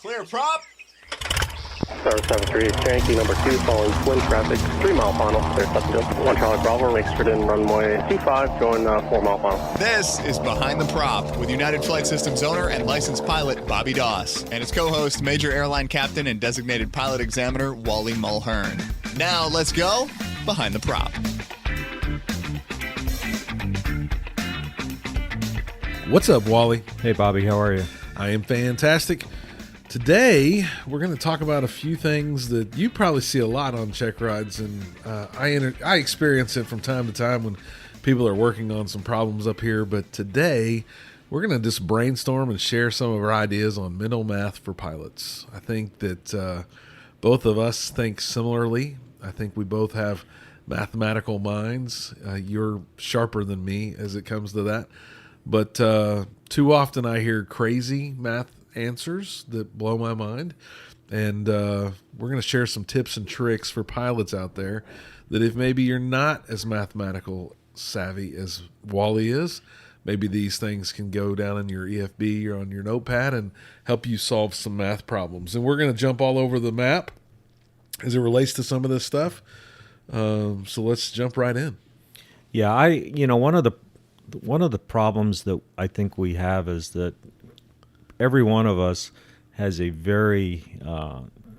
Clear prop. Star 73, Yankee number 2, following twin traffic, 3 mile final, clear subject. 1 Charlie Bravo, exit in runway 25, going 4 mile final. This is Behind the Prop with United Flight Systems owner and licensed pilot Bobby Doss and his co-host, Major Airline Captain and Designated Pilot Examiner Wally Mulhern. Now let's go Behind the Prop. What's up, Wally? Hey, Bobby, how are you? I am fantastic. Today, we're going to talk about a few things that you probably see a lot on check rides, and I experience it from time to time when people are working on some problems up here. But today, we're going to just brainstorm and share some of our ideas on mental math for pilots. I think that both of us think similarly. I think we both have mathematical minds. You're sharper than me as it comes to that. But too often I hear crazy math answers that blow my mind. And we're going to share some tips and tricks for pilots out there that if maybe you're not as mathematical savvy as Wally is, maybe these things can go down in your EFB or on your notepad and help you solve some math problems. And we're going to jump all over the map as it relates to some of this stuff. So let's jump right in. Yeah, one of the problems that I think we have is that every one of us has a very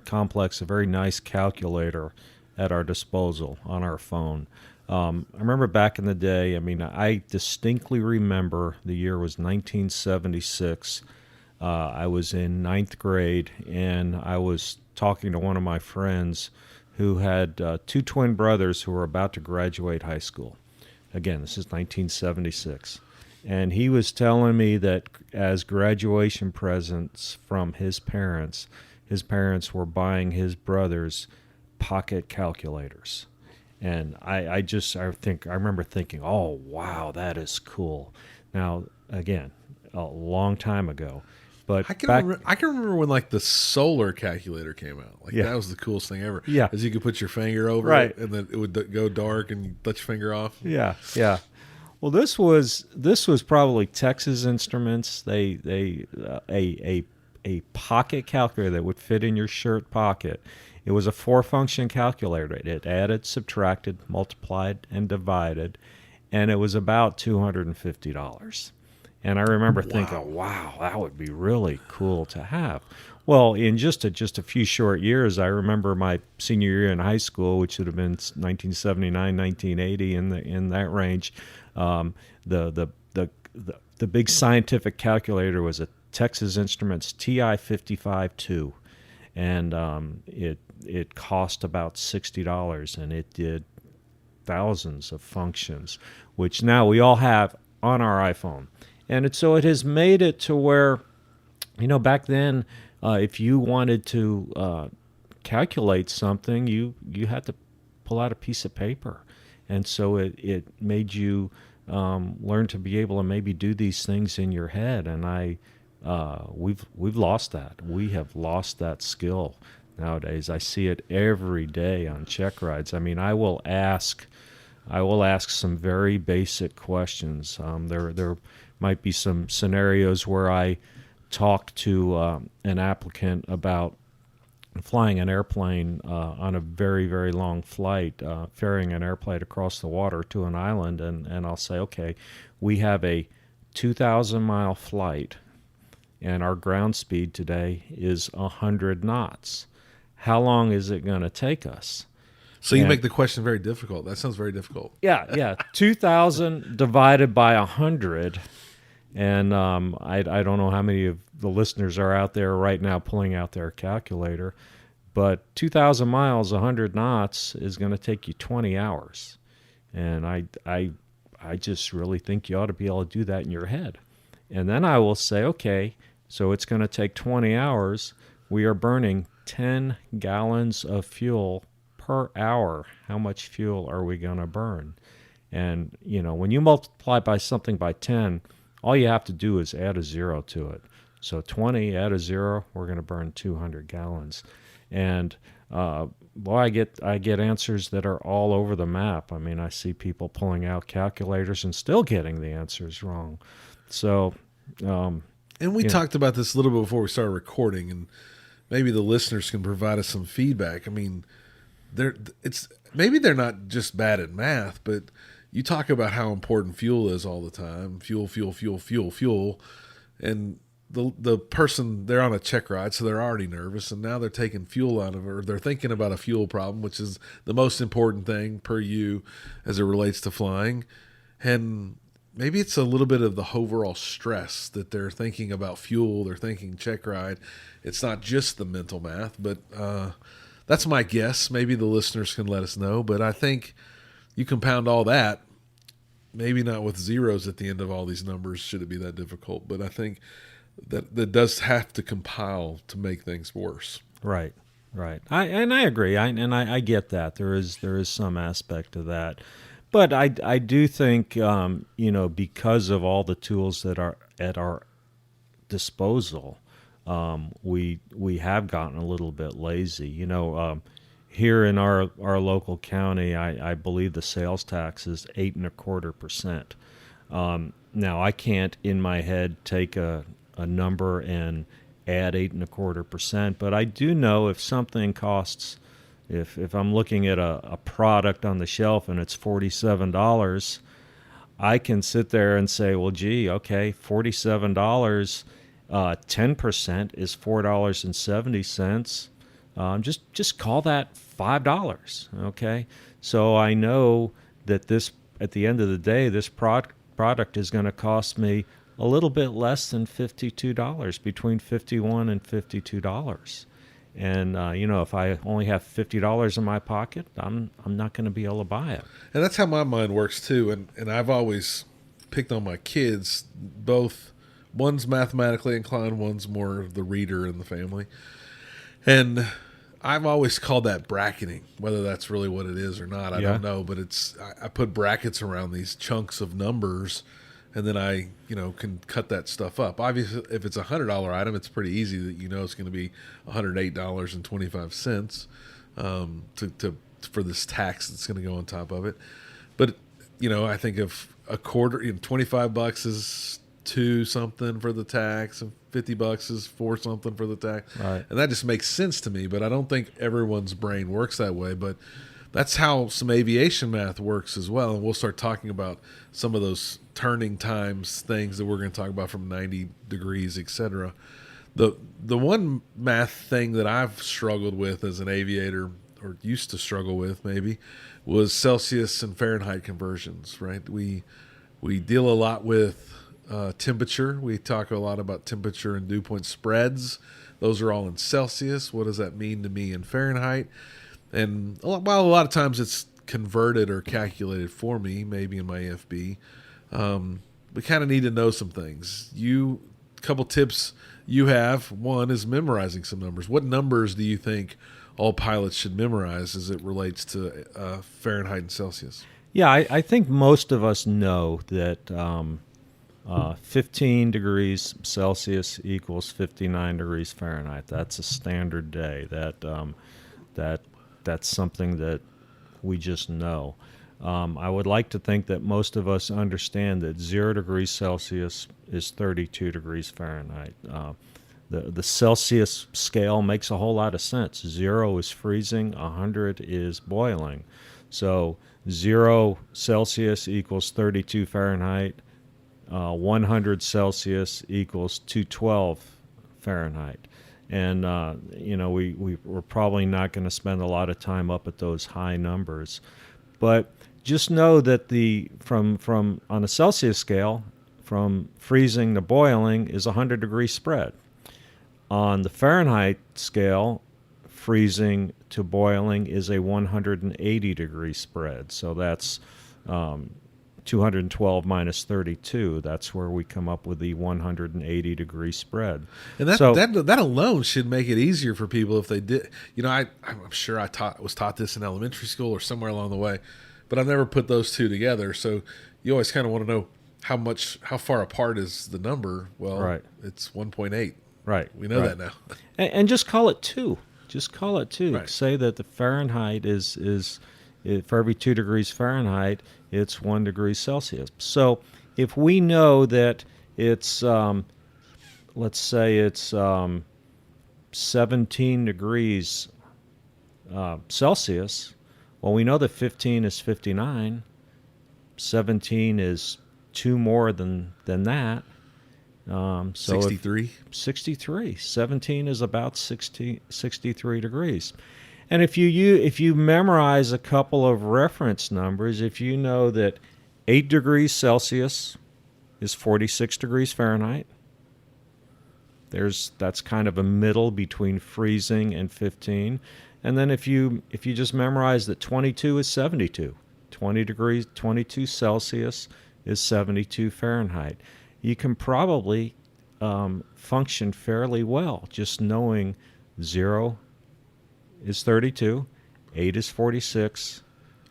complex, a very nice calculator at our disposal on our phone. I remember back in the day, I distinctly remember the year was 1976. I was in ninth grade, and I was talking to one of my friends who had two twin brothers who were about to graduate high school. Again, this is 1976. And he was telling me that as graduation presents from his parents were buying his brothers pocket calculators. And I remember thinking, oh, wow, that is cool. Now, again, a long time ago. But I can remember when like the solar calculator came out. That was the coolest thing ever. Yeah, as you could put your finger over it, and then it would go dark, and you let your finger off. Yeah. Well, this was probably Texas Instruments. A pocket calculator that would fit in your shirt pocket. It was a 4-function calculator. It added, subtracted, multiplied, and divided, and it was about $250. And I remember thinking, wow, that would be really cool to have. Well, in just a few short years, I remember my senior year in high school, which would have been 1979, 1980, in that range. The big scientific calculator was a Texas Instruments TI-55-2, and it cost about $60, and it did thousands of functions, which now we all have on our iPhone. And so it has made it to where, back then, if you wanted to calculate something, you had to pull out a piece of paper. And so it made you learn to be able to maybe do these things in your head. And we've lost that. We have lost that skill nowadays. I see it every day on check rides. I will ask some very basic questions. There might be some scenarios where I talk to an applicant about flying an airplane on a very, very long flight, ferrying an airplane across the water to an island, and I'll say, okay, we have a 2,000-mile flight, and our ground speed today is 100 knots. How long is it going to take us? So you make the question very difficult. That sounds very difficult. Yeah. 2,000 divided by 100. And I don't know how many of the listeners are out there right now pulling out their calculator, but 2,000 miles, 100 knots is going to take you 20 hours. And I just really think you ought to be able to do that in your head. And then I will say, okay, so it's going to take 20 hours. We are burning 10 gallons of fuel per hour. How much fuel are we going to burn? And, when you multiply by something by 10, all you have to do is add a 0 to it. So 20, add a 0, we're going to burn 200 gallons. And I get answers that are all over the map. I see people pulling out calculators and still getting the answers wrong. So, and we talked about this a little bit before we started recording, and maybe the listeners can provide us some feedback. I mean, maybe they're not just bad at math, but you talk about how important fuel is all the time. Fuel, fuel, fuel, fuel, fuel. And the person, they're on a check ride, so they're already nervous, and now they're taking fuel out of it, or they're thinking about a fuel problem, which is the most important thing per you as it relates to flying. And maybe it's a little bit of the overall stress that they're thinking about fuel, they're thinking check ride. It's not just the mental math, but that's my guess. Maybe the listeners can let us know, but I think you compound all that, maybe not with zeros at the end of all these numbers should it be that difficult, but I think that does have to compile to make things worse. Right. I agree. I get that. There is some aspect of that. But I do think, because of all the tools that are at our disposal, we have gotten a little bit lazy. Here in our local county, I believe the sales tax is 8.25%. Now, I can't in my head take a number and add 8.25%, but I do know if something costs, if I'm looking at a product on the shelf and it's $47, I can sit there and say, well, gee, okay, $47, 10% is $4.70. Just call that $5, okay? So I know that this, at the end of the day, this product is going to cost me a little bit less than $52, between $51 and $52. And if I only have $50 in my pocket, I'm not going to be able to buy it. And that's how my mind works too. And I've always picked on my kids. Both, one's mathematically inclined, one's more of the reader in the family. And I've always called that bracketing, whether that's really what it is or not. I don't know, but I put brackets around these chunks of numbers, and then I, can cut that stuff up. Obviously, if it's a $100 item, it's pretty easy that it's going to be $108.25 for this tax that's going to go on top of it. But I think if a quarter, $25 is $2 something for the tax, and $50 is $4 something for the tax, right? And that just makes sense to me. But I don't think everyone's brain works that way. But that's how some aviation math works as well. And we'll start talking about some of those turning times things that we're going to talk about from 90 degrees, etc. The one math thing that I've struggled with as an aviator, or used to struggle with maybe, was Celsius and Fahrenheit conversions, right? We deal a lot with temperature. We talk a lot about temperature and dew point spreads. Those are all in Celsius. What does that mean to me in Fahrenheit? And while a lot of times it's converted or calculated for me, maybe in my FB, we kind of need to know some things. A couple tips you have. One is memorizing some numbers. What numbers do you think all pilots should memorize as it relates to Fahrenheit and Celsius? Yeah, I think most of us know that 15 degrees Celsius equals 59 degrees Fahrenheit. That's a standard day. That's something that we just know. I would like to think that most of us understand that 0 degrees Celsius is 32 degrees Fahrenheit. The Celsius scale makes a whole lot of sense. 0 is freezing, 100 is boiling. So 0 Celsius equals 32 Fahrenheit. 100 Celsius equals 212 Fahrenheit. And, we're probably not going to spend a lot of time up at those high numbers. But just know that from on a Celsius scale, from freezing to boiling is a 100-degree spread. On the Fahrenheit scale, freezing to boiling is a 180-degree spread. So that's 212 minus 32. That's where we come up with the 180-degree spread. And that alone should make it easier for people if they did. I'm sure I was taught this in elementary school or somewhere along the way, but I've never put those two together. So you always kind of want to know how far apart is the number. Well, right. It's 1.8. Right. We know that now. And just call it 2. Just call it 2. Right. Say that the Fahrenheit is for every 2 degrees Fahrenheit, it's 1 degree Celsius. So if we know that it's, let's say it's 17 degrees Celsius, well, we know that 15 is 59. 17 is 2 more than that. So 63. 63. 17 is about 63 degrees. And if you memorize a couple of reference numbers, if you know that 8 degrees Celsius is 46 degrees Fahrenheit, that's kind of a middle between freezing and 15. And then if you just memorize that 22 is 72, 22 Celsius is 72 Fahrenheit, you can probably function fairly well just knowing 0 is 32, 8 is 46,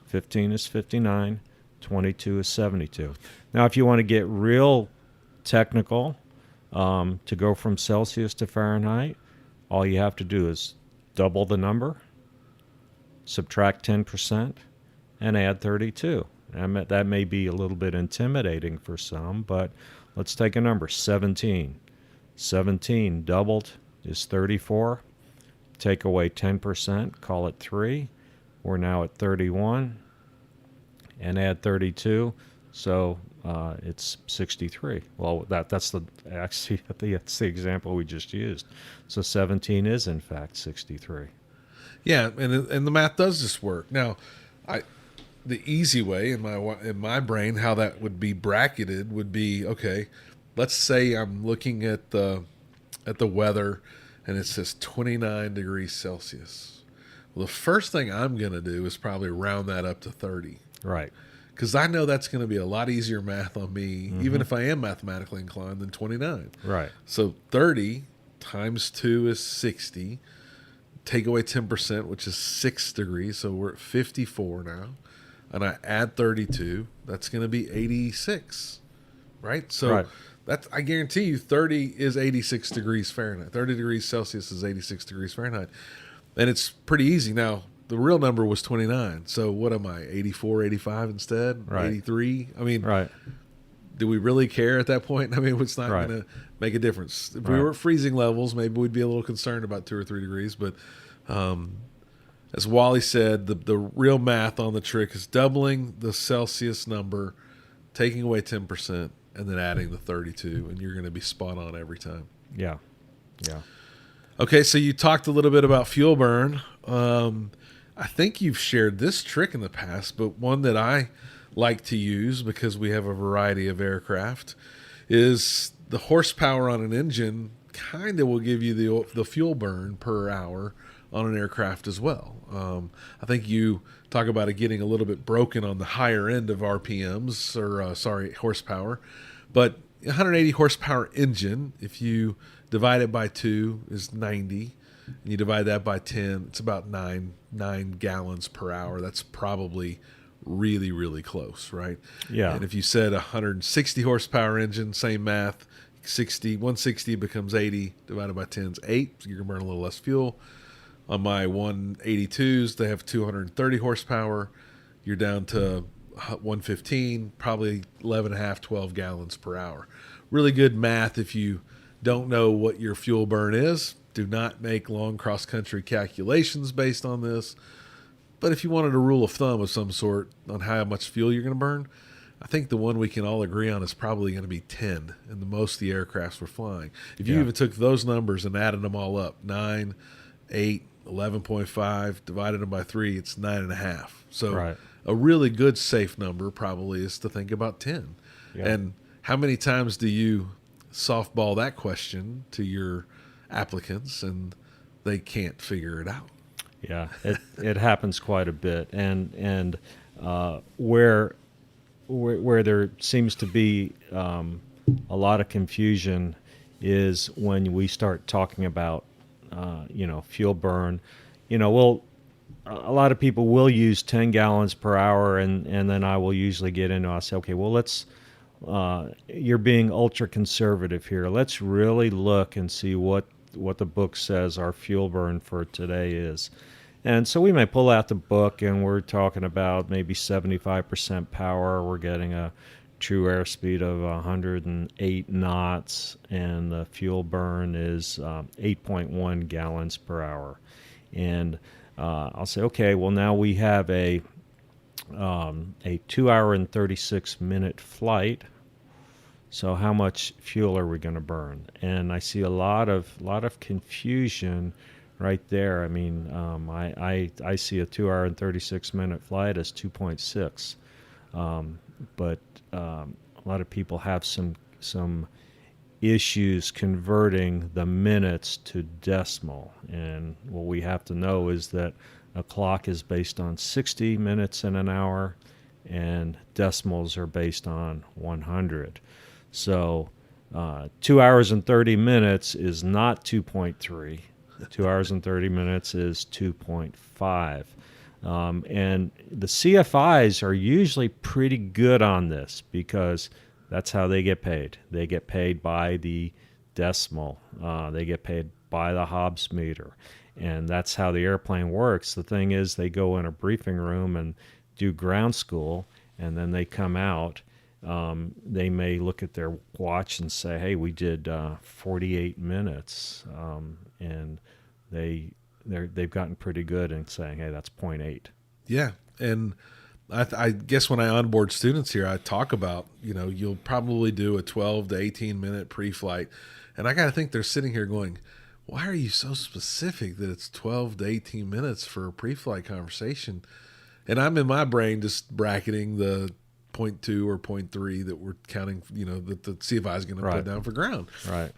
15 is 59, 22 is 72. Now, if you want to get real technical, to go from Celsius to Fahrenheit, all you have to do is double the number, subtract 10%, and add 32. That may be a little bit intimidating for some, but let's take a number, 17. 17 doubled is 34. Take away 10%, call it 3. We're now at 31. And add 32, so it's 63. Well, that's the example we just used. So 17 is in fact 63. Yeah, and the math does just work. Now, the easy way in my brain, how that would be bracketed would be, okay, let's say I'm looking at the weather and it says 29 degrees Celsius. Well, the first thing I'm going to do is probably round that up to 30. Right. Because I know that's going to be a lot easier math on me, even if I am mathematically inclined, than 29. Right. So 30 times 2 is 60. Take away 10%, which is 6 degrees. So we're at 54 now. And I add 32. That's going to be 86. Right? So I guarantee you 30 is 86 degrees Fahrenheit. 30 degrees Celsius is 86 degrees Fahrenheit. And it's pretty easy. Now, the real number was 29. So what am I, 84, 85 instead? Right. 83? I mean, right. Do we really care at that point? I mean, it's not going to make a difference. If we were at freezing levels, maybe we'd be a little concerned about 2 or 3 degrees. But as Wally said, the real math on the trick is doubling the Celsius number, taking away 10%, and then adding the 32, and you're going to be spot on every time. Yeah. Yeah. Okay, so you talked a little bit about fuel burn. I think you've shared this trick in the past, but one that I like to use because we have a variety of aircraft is the horsepower on an engine kind of will give you the fuel burn per hour on an aircraft as well. I think you talk about it getting a little bit broken on the higher end of RPMs or horsepower, but 180 horsepower engine, if you divide it by 2 is 90. And you divide that by 10, it's about 9 gallons per hour. That's probably really, really close, right? Yeah. And if you said 160 horsepower engine, same math, 160 becomes 80, divided by 10 is 8, so you're going to burn a little less fuel. On my 182s, they have 230 horsepower. You're down to 115, probably 11.5, 12 gallons per hour. Really good math if you don't know what your fuel burn is. Do not make long cross-country calculations based on this. But if you wanted a rule of thumb of some sort on how much fuel you're going to burn, I think the one we can all agree on is probably going to be 10 in the most of the aircrafts we're flying. If you even took those numbers and added them all up, 9, 8, 11.5, divided them by 3, it's 9.5. So a really good safe number probably is to think about 10. Yeah. And how many times do you softball that question to your applicants and they can't figure it out? Yeah, it happens quite a bit, and where there seems to be a lot of confusion is when we start talking about fuel burn. A lot of people will use 10 gallons per hour, and then I will usually get into, I'll say, okay, well, you're being ultra conservative here. Let's really look and see what the book says our fuel burn for today is. And so we may pull out the book and we're talking about maybe 75% power. We're getting a true airspeed of 108 knots, and the fuel burn is 8.1 gallons per hour. And I'll say, okay, well, now we have a 2 hour and 36 minute flight. So how much fuel are we going to burn? And I see a lot of confusion right there. I mean, I see a 2 hour and 36 minute flight as 2.6, but a lot of people have some issues converting the minutes to decimal. And what we have to know is that a clock is based on 60 minutes in an hour, and decimals are based on 100. So 2 hours and 30 minutes is not 2.3. 2 hours and 30 minutes is 2.5. And the CFIs are usually pretty good on this because that's how they get paid. They get paid by the decimal. They get paid by the Hobbs meter. And that's how the airplane works. The thing is, they go in a briefing room and do ground school, and then they come out. They may look at their watch and say, hey, we did 48 minutes. And they've gotten pretty good in saying, hey, that's 0.8. Yeah. And I guess when I onboard students here, I talk about, you'll probably do a 12 to 18 minute pre-flight. And I got to think they're sitting here going, why are you so specific that it's 12 to 18 minutes for a pre-flight conversation? And I'm in my brain just bracketing the 0.2 or 0.3 that we're counting, that the CFI is going to put down for ground. Right.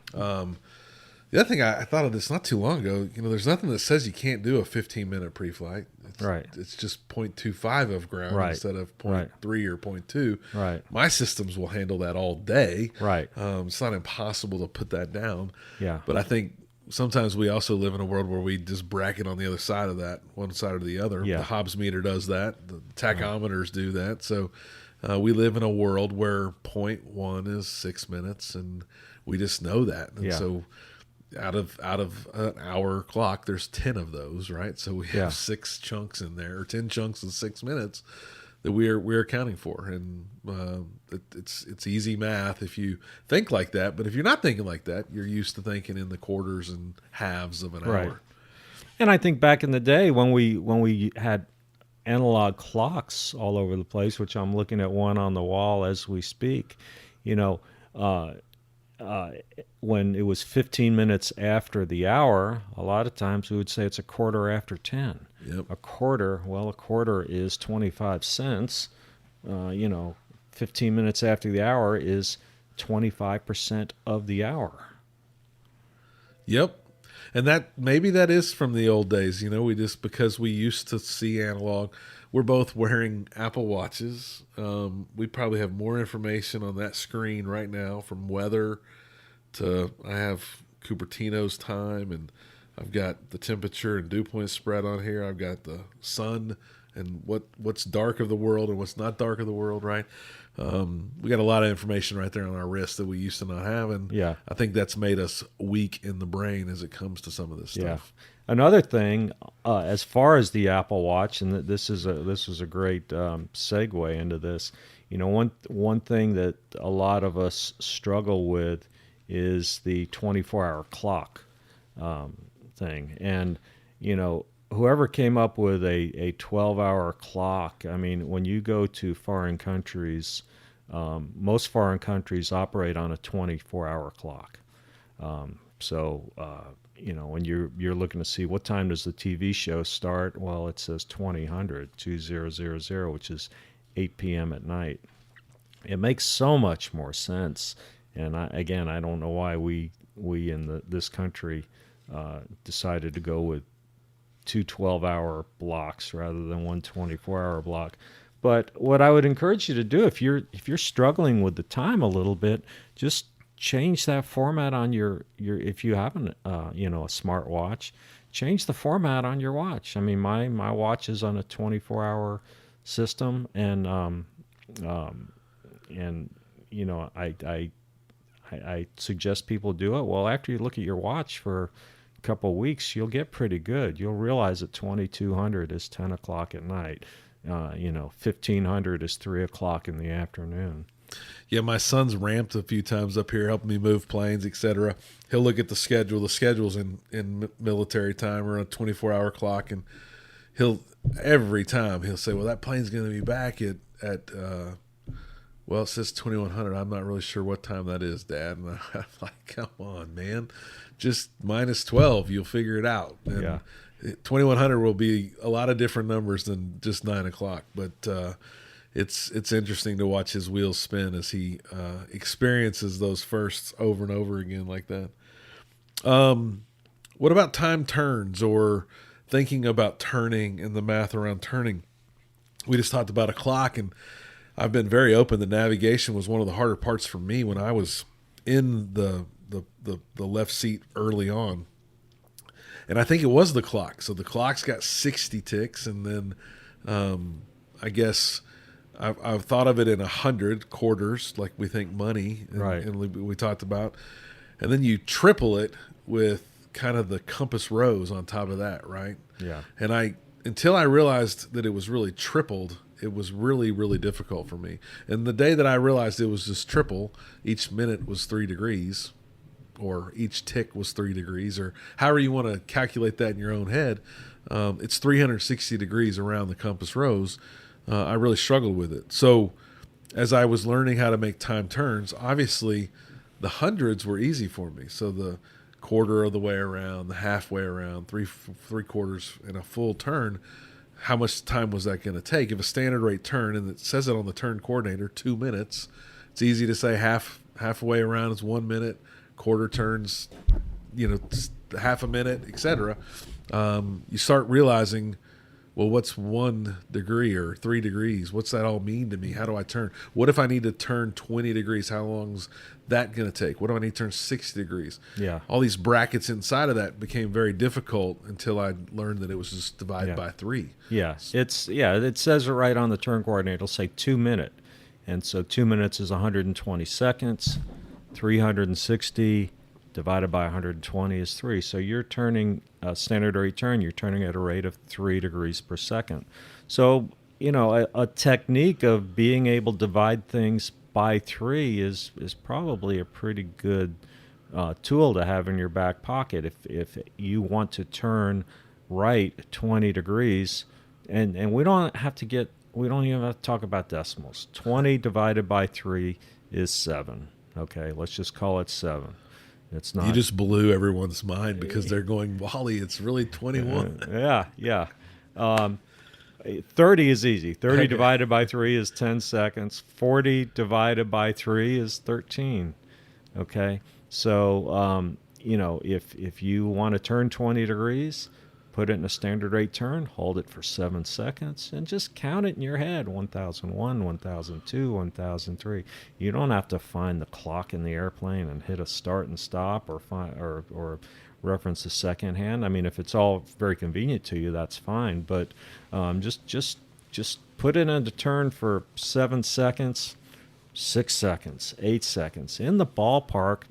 The other thing I thought of this not too long ago, there's nothing that says you can't do a 15-minute pre-flight. It's just 0.25 of ground instead of 0.3 or 0.2. Right. My systems will handle that all day. Right. It's not impossible to put that down. Yeah. But I think sometimes we also live in a world where we just bracket on the other side of that, one side or the other. Yeah. The Hobbs meter does that. The tachometers do that. So we live in a world where 0.1 is 6 minutes, and we just know that. And so out of an hour clock, there's 10 of those, right? So we have 6 chunks in there, or 10 chunks in 6 minutes that we're accounting for. And it's easy math if you think like that. But if you're not thinking like that, you're used to thinking in the quarters and halves of an hour. And I think back in the day when we had analog clocks all over the place, which I'm looking at one on the wall as we speak, when it was 15 minutes after the hour, a lot of times we would say it's a quarter after 10. Yep. A quarter is 25 cents. 15 minutes after the hour is 25% of the hour. Yep. And maybe that is from the old days. Because we used to see analog. We're both wearing Apple Watches. We probably have more information on that screen right now, from weather to I have Cupertino's time, and I've got the temperature and dew point spread on here. I've got the sun and what's dark of the world and what's not dark of the world, right? We got a lot of information right there on our wrist that we used to not have, and I think that's made us weak in the brain as it comes to some of this stuff. Another thing, as far as the Apple Watch, and this is a great segue into this. One thing that a lot of us struggle with is the 24-hour clock thing, and whoever came up with a 12-hour clock. I mean, when you go to foreign countries, most foreign countries operate on a 24-hour clock. When you're looking to see what time does the TV show start, well, it says 2000, which is 8 p.m. at night. It makes so much more sense. And I don't know why we in this country decided to go with 2 12-hour blocks rather than one 24-hour block. But what I would encourage you to do, if you're struggling with the time a little bit, just change that format on your if you have a smart watch, change the format on your watch. I mean, my watch is on a 24-hour system, and I suggest people do it. Well, after you look at your watch for a couple of weeks, you'll get pretty good. You'll realize that 2200 is 10 o'clock at night. 1500 is 3 o'clock in the afternoon. Yeah, my son's ramped a few times up here, helping me move planes, etc. He'll look at the schedule. The schedule's in military time or a 24-hour clock, and every time he'll say, "Well, that plane's going to be back at well, it says 2100. I'm not really sure what time that is, Dad." And I'm like, "Come on, man, just minus 12. You'll figure it out." And Yeah. 2100 will be a lot of different numbers than just 9 o'clock, but. It's interesting to watch his wheels spin as he experiences those firsts over and over again like that. What about time turns or thinking about turning and the math around turning? We just talked about a clock, and I've been very open that navigation was one of the harder parts for me when I was in the left seat early on. And I think it was the clock. So the clock's got 60 ticks, and then I guess I've thought of it in 100 quarters, like we think money, Right. and we talked about. And then you triple it with kind of the compass rose on top of that, right? Yeah. And until I realized that it was really tripled, it was really, really difficult for me. And the day that I realized it was just triple, each minute was 3 degrees, or each tick was 3 degrees, or however you want to calculate that in your own head, it's 360 degrees around the compass rose. I really struggled with it. So as I was learning how to make time turns, obviously the hundreds were easy for me. So the quarter of the way around, the halfway around, three quarters, and a full turn, how much time was that going to take? If a standard rate turn, and it says it on the turn coordinator, 2 minutes, it's easy to say halfway around is 1 minute, quarter turns, half a minute, etc. You start realizing, well, what's 1 degree or 3 degrees? What's that all mean to me? How do I turn? What if I need to turn 20 degrees? How long's that going to take? What if I need to turn 60 degrees? Yeah. All these brackets inside of that became very difficult until I learned that it was just divided by 3. Yeah. It says it right on the turn coordinator. It'll say 2 minute. And so 2 minutes is 120 seconds. 360 divided by 120 is 3. So you're turning a standard rate turn, you're turning at a rate of 3 degrees per second. So, a technique of being able to divide things by 3 is probably a pretty good tool to have in your back pocket if you want to turn right 20 degrees. And we don't even have to talk about decimals. 20 divided by 3 is 7. Okay, let's just call it 7. It's not. You just blew everyone's mind because they're going, Wally, it's really 21. Yeah. 30 is easy. 30 divided by 3 is 10 seconds. 40 divided by 3 is 13. Okay? So, if you want to turn 20 degrees, put it in a standard rate turn, hold it for 7 seconds, and just count it in your head. 1001, 1002, 1003. You don't have to find the clock in the airplane and hit a start and stop or reference the second hand. I mean, if it's all very convenient to you, that's fine. But just put it into turn for 7 seconds, 6 seconds, 8 seconds in the ballpark,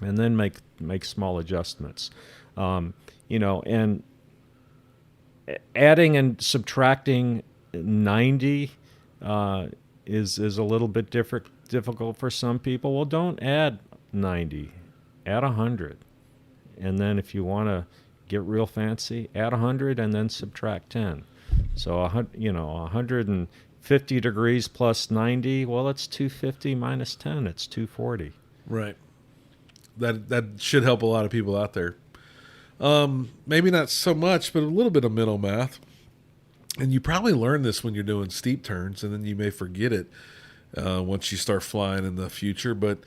and then make small adjustments. And adding and subtracting 90 is a little bit difficult for some people. Well, don't add 90, add 100. And then if you want to get real fancy, add 100 and then subtract 10. So 150 degrees plus 90, well, it's 250 minus 10, it's 240. Right. That should help a lot of people out there. Maybe not so much, but a little bit of mental math. And you probably learn this when you're doing steep turns, and then you may forget it once you start flying in the future. But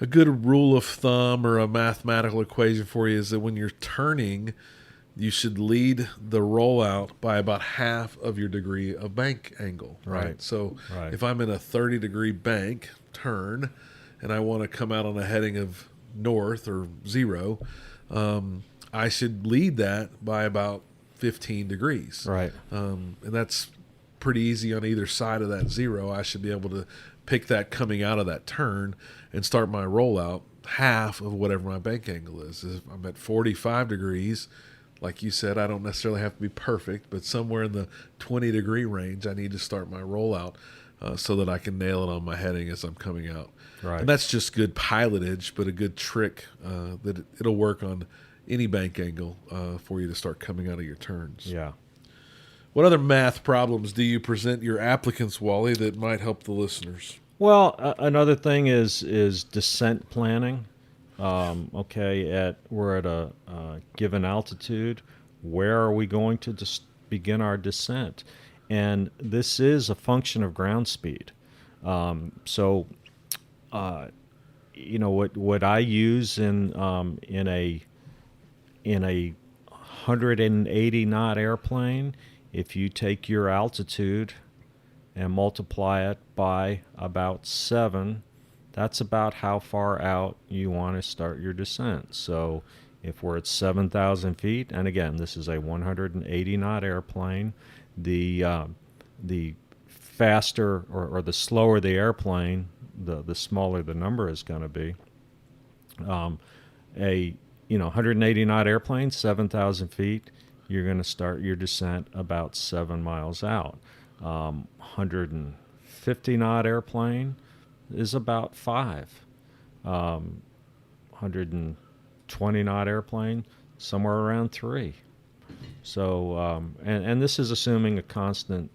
a good rule of thumb or a mathematical equation for you is that when you're turning, you should lead the rollout by about half of your degree of bank angle. Right. So if I'm in a 30-degree bank turn and I want to come out on a heading of north or 0, I should lead that by about 15 degrees. Right. And that's pretty easy on either side of that 0. I should be able to pick that coming out of that turn and start my rollout half of whatever my bank angle is. If I'm at 45 degrees, like you said, I don't necessarily have to be perfect, but somewhere in the 20-degree range, I need to start my rollout. so that I can nail it on my heading as I'm coming out. Right. And that's just good pilotage, but a good trick that it'll work on any bank angle for you to start coming out of your turns. Yeah. What other math problems do you present your applicants, Wally, that might help the listeners? Well, another thing is descent planning. Okay, we're at a given altitude. Where are we going to begin our descent? And this is a function of ground speed. So, what I use in a 180 knot airplane, if you take your altitude and multiply it by about 7, that's about how far out you want to start your descent. So if we're at 7,000 feet, and again, this is a 180 knot airplane, the faster or the slower the airplane, the smaller the number is going to be. A 180 knot airplane, 7,000 feet, you're going to start your descent about 7 miles out. 150 knot airplane is about 5. 120 knot airplane, somewhere around 3. So, and this is assuming a constant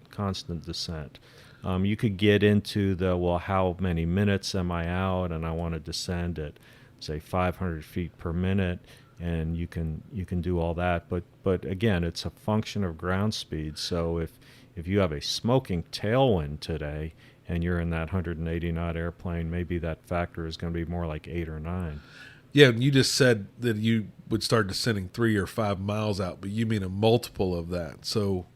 descent. You could get into how many minutes am I out, and I want to descend at, say, 500 feet per minute, and you can do all that. But again, it's a function of ground speed. So if you have a smoking tailwind today and you're in that 180 knot airplane, maybe that factor is going to be more like 8 or 9. Yeah, you just said that you would start descending 3 or 5 miles out, but you mean a multiple of that. So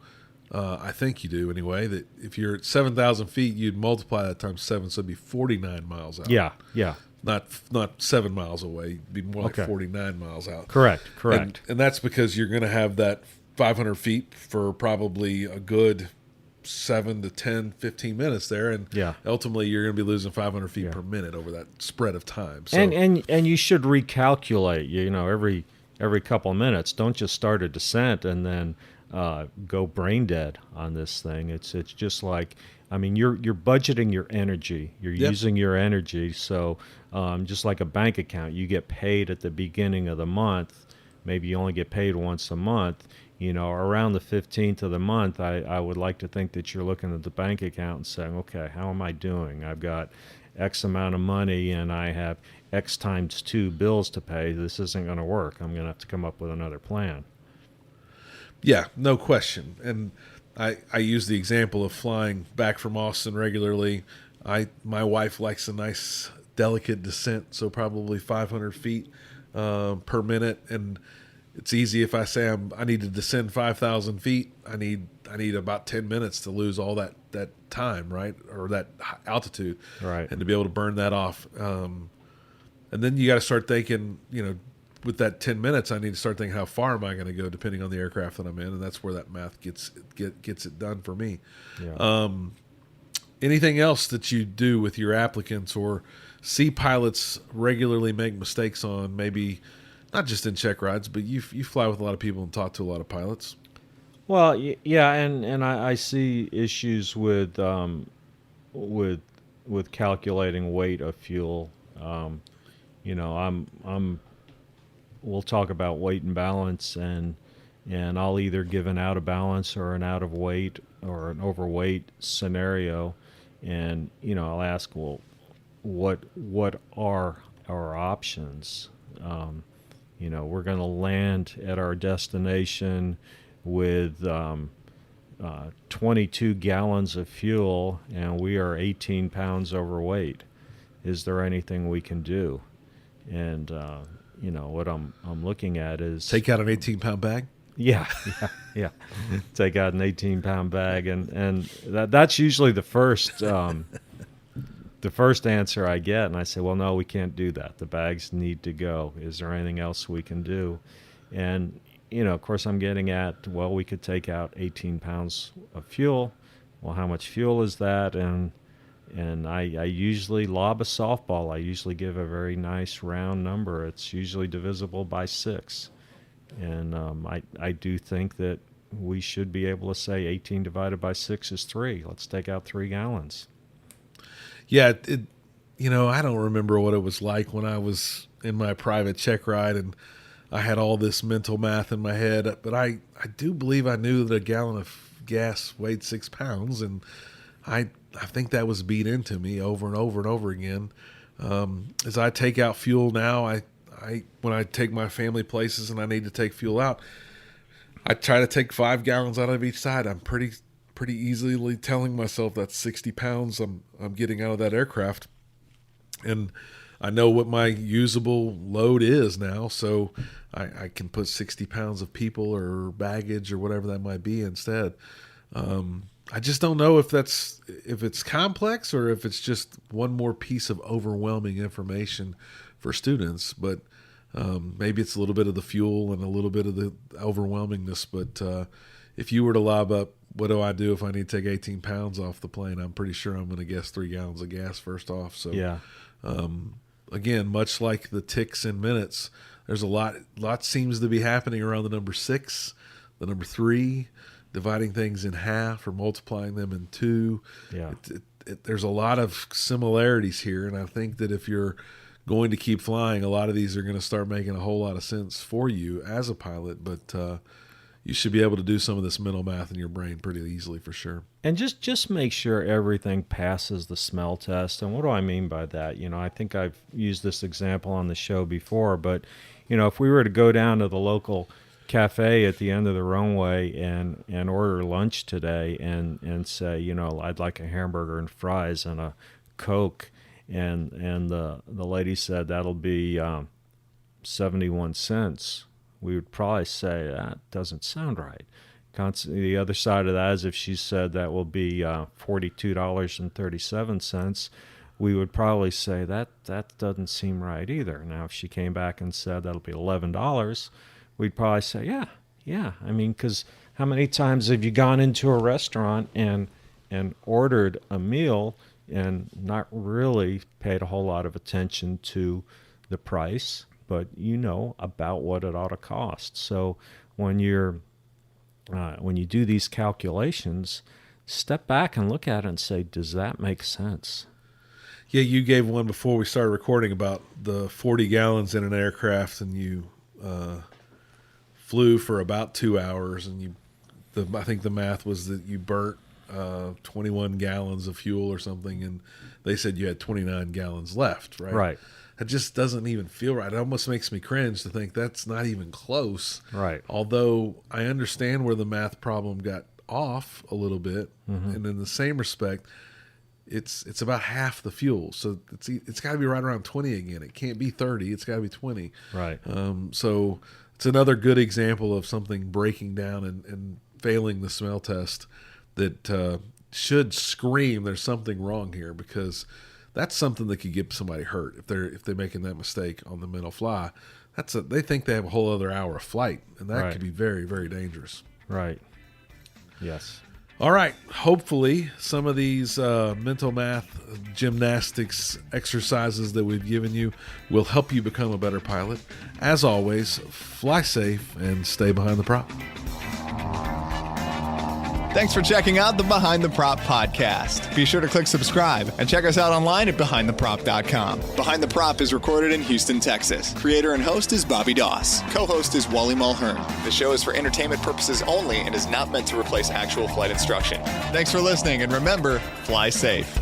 I think you do anyway, that if you're at 7,000 feet, you'd multiply that times 7, so it'd be 49 miles out. Yeah. Not 7 miles away. It'd be more like Okay. 49 miles out. Correct. And that's because you're going to have that 500 feet for probably a good 7 to 10, 15 minutes there, and ultimately you're going to be losing 500 feet per minute over that spread of time. So, and you should recalculate. Every couple of minutes. Don't just start a descent and then go brain dead on this thing. It's just like, you're budgeting your energy. You're using your energy. So just like a bank account, you get paid at the beginning of the month. Maybe you only get paid once a month. Around the 15th of the month, I would like to think that you're looking at the bank account and saying, okay, how am I doing? I've got X amount of money and I have X times 2 bills to pay. This isn't going to work. I'm going to have to come up with another plan. Yeah, no question. And I use the example of flying back from Austin regularly. My wife likes a nice, delicate descent, so probably 500 feet per minute. And it's easy if I say I need to descend 5,000 feet. I need about 10 minutes to lose all that time, right, or that altitude, right, and to be able to burn that off. And then you got to start thinking, with that 10 minutes, I need to start thinking how far am I going to go, depending on the aircraft that I'm in, and that's where that math gets it done for me. Yeah. Anything else that you do with your applicants or see pilots regularly make mistakes on, maybe not just in check rides, but you fly with a lot of people and talk to a lot of pilots? Well, yeah, and I see issues with calculating weight of fuel. We'll talk about weight and balance, and I'll either give an out of balance or an out of weight or an overweight scenario, and I'll ask, well, what are our options? We're going to land at our destination with 22 gallons of fuel, and we are 18 pounds overweight. Is there anything we can do? And what I'm looking at is take out an 18-pound bag. Yeah. Take out an 18-pound bag, and that's usually the first answer I get, and I say, well, no, we can't do that. The bags need to go. Is there anything else we can do? And of course, I'm getting at, well, we could take out 18 pounds of fuel. Well, how much fuel is that? And I usually lob a softball. I usually give a very nice round number. It's usually divisible by 6. And I do think that we should be able to say 18 divided by 6 is 3. Let's take out 3 gallons. Yeah, I don't remember what it was like when I was in my private check ride and I had all this mental math in my head, but I do believe I knew that a gallon of gas weighed 6 pounds, and I think that was beat into me over and over and over again. As I take out fuel now, I when I take my family places and I need to take fuel out, I try to take 5 gallons out of each side. I'm pretty easily telling myself that's 60 pounds I'm getting out of that aircraft. And I know what my usable load is now, so I can put 60 pounds of people or baggage or whatever that might be instead. I just don't know if it's complex or if it's just one more piece of overwhelming information for students. But maybe it's a little bit of the fuel and a little bit of the overwhelmingness. But if you were to lob up, what do I do if I need to take 18 pounds off the plane? I'm pretty sure I'm going to guess 3 gallons of gas first off. So yeah. Again, much like the ticks in minutes, there's a lot seems to be happening around the number 6, the number 3, dividing things in half or multiplying them in 2. Yeah. There's a lot of similarities here, and I think that if you're going to keep flying, a lot of these are going to start making a whole lot of sense for you as a pilot, but you should be able to do some of this mental math in your brain pretty easily for sure. And just make sure everything passes the smell test. And what do I mean by that? I think I've used this example on the show before, but, if we were to go down to the local cafe at the end of the runway and order lunch today and say, I'd like a hamburger and fries and a Coke, and the lady said that'll be 71 cents, we would probably say that doesn't sound right. The other side of that is if she said that will be $42.37, we would probably say that doesn't seem right either. Now, if she came back and said that'll be $11, we'd probably say, yeah. I mean, because how many times have you gone into a restaurant and ordered a meal and not really paid a whole lot of attention to the price, but about what it ought to cost. So when you do these calculations, step back and look at it and say, does that make sense? Yeah, you gave one before we started recording about the 40 gallons in an aircraft, and you flew for about 2 hours, and I think the math was that you burnt 21 gallons of fuel or something, and they said you had 29 gallons left, right? Right. It just doesn't even feel right. It almost makes me cringe to think that's not even close. Right. Although I understand where the math problem got off a little bit, and in the same respect, it's about half the fuel. So it's got to be right around 20 again. It can't be 30. It's got to be 20. Right. So it's another good example of something breaking down and failing the smell test that should scream there's something wrong here, because that's something that could get somebody hurt if they're making that mistake on the mental fly. They think they have a whole other hour of flight, and that could be very, very dangerous. Right. Yes. All right. Hopefully, some of these mental math gymnastics exercises that we've given you will help you become a better pilot. As always, fly safe and stay behind the prop. Thanks for checking out the Behind the Prop podcast. Be sure to click subscribe and check us out online at BehindTheProp.com. Behind the Prop is recorded in Houston, Texas. Creator and host is Bobby Doss. Co-host is Wally Mulhern. The show is for entertainment purposes only and is not meant to replace actual flight instruction. Thanks for listening, and remember, fly safe.